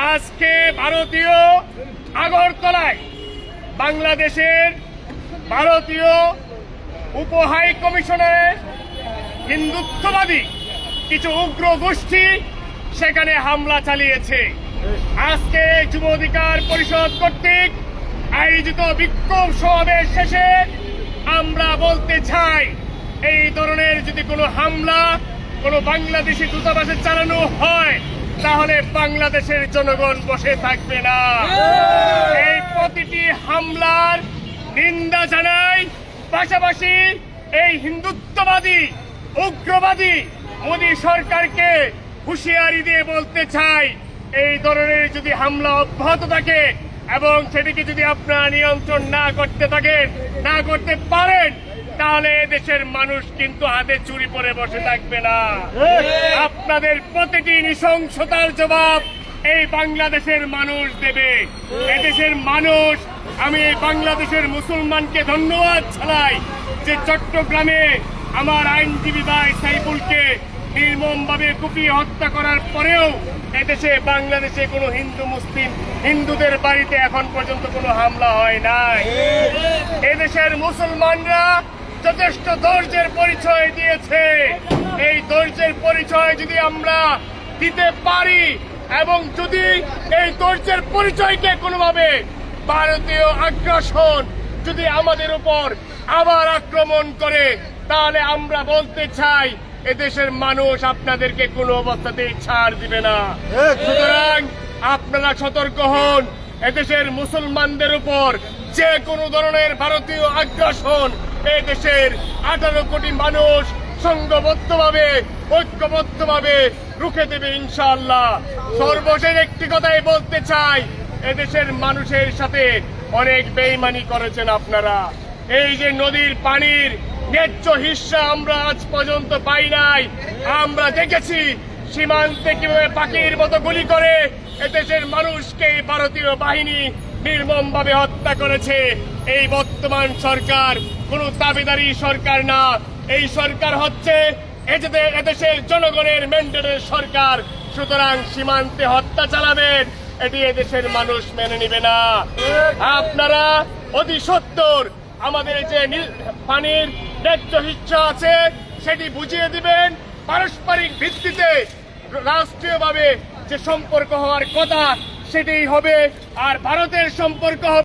আজকে ভারতীয় আগরতলায় বাংলাদেশের ভারতীয় উপ হাই কমিশনে হিন্দুত্ববাদী কিছু উগ্র গোষ্ঠী সেখানে হামলা চালিয়েছে। আজকে যুব অধিকার পরিষদ কর্তৃক আয়োজিত বিক্ষোভ সমাবেশ শেষে আমরা বলতে চাই, এই ধরনের যদি কোনো হামলা কোনো বাংলাদেশি দূতাবাসে চালানো হয় তাহলে বাংলাদেশের জনগণ বসে থাকবে না। এই প্রতিটি হামলার নিন্দা জানাই, পাশাপাশি এই হিন্দুত্ববাদী উগ্রবাদী মোদী সরকারকে হুঁশিয়ারি দিয়ে বলতে চাই, এই ধরনের যদি হামলা অব্যাহত থাকে এবং সেটিকে যদি আপনারা নিয়ন্ত্রণ না করতে পারেন তাহলে দেশের মানুষ কিন্তু হাতে চুরি পরে বসে থাকবে না। আপনাদের প্রতিটি নৃশংসতার জবাব এই বাংলাদেশের মানুষ দেবে। এদেশের মানুষ, আমি বাংলাদেশের মুসলমানকে ধন্যবাদ জানাই যে চট্টগ্রামে আমার আইনজীবী ভাই সাইফুলকে নির্মমভাবে কুপিয়ে হত্যা করার পরেও এদেশে বাংলাদেশে কোনো হিন্দুদের বাড়িতে এখন পর্যন্ত কোনো হামলা হয় নাই। এদেশের মুসলমানরা যথেষ্ট ধৈর্যের পরিচয় দিয়েছে। এই ধৈর্যের পরিচয় যদি আমরা দিতে পারি এবং যদি এই ধৈর্যের পরিচয়কে কোনোভাবে ভারতীয় আগ্রাসন যদি আমাদের উপর আবার আক্রমণ করে তাহলে আমরা বলতে চাই এদেশের মানুষ আপনাদেরকে কোনো অবস্থাতেই ছাড় দিবে না। সুতরাং আপনারা সতর্ক হন। এদেশের মুসলমানদের উপর যে কোনো ধরনের ভারতীয় আগ্রাসন এই দেশের 18 কোটি মানুষ সংঘবদ্ধভাবে ঐক্যবদ্ধভাবে রুখে দেবে ইনশাআল্লাহ। সর্বশেষ একটি কথাই বলতে চাই, এদেশের মানুষের সাথে অনেক বেইমানি করেছেন আপনারা। এই যে নদীর পানির ন্যায্য হিস্সা আমরা আজ পর্যন্ত পাই নাই। আমরা দেখেছি সীমান্তে কিভাবে পাখির মতো গুলি করে এদেশের মানুষকে ভারতীয় বাহিনী নির্মমভাবে হত্যা করেছে। এই বর্তমান সরকার কোনো দাবিদারি সরকার না, এই সরকার হচ্ছে এদেশের জনগণের ম্যান্ডেটের সরকার। সুতরাং সীমান্তে হত্যা চালাবেন, এটি এদেশের মানুষ মেনে নিবে না। আপনারা অতি সত্বর আমাদের যে পানির ন্যায্য হিস্সা আছে সেটি বুঝিয়ে দিবেন। পারস্পরিক ভিত্তিতে রাষ্ট্রীয়ভাবে যে সম্পর্ক হওয়ার কথা সেটাই হবে, আর ভারতের সম্পর্ক হবে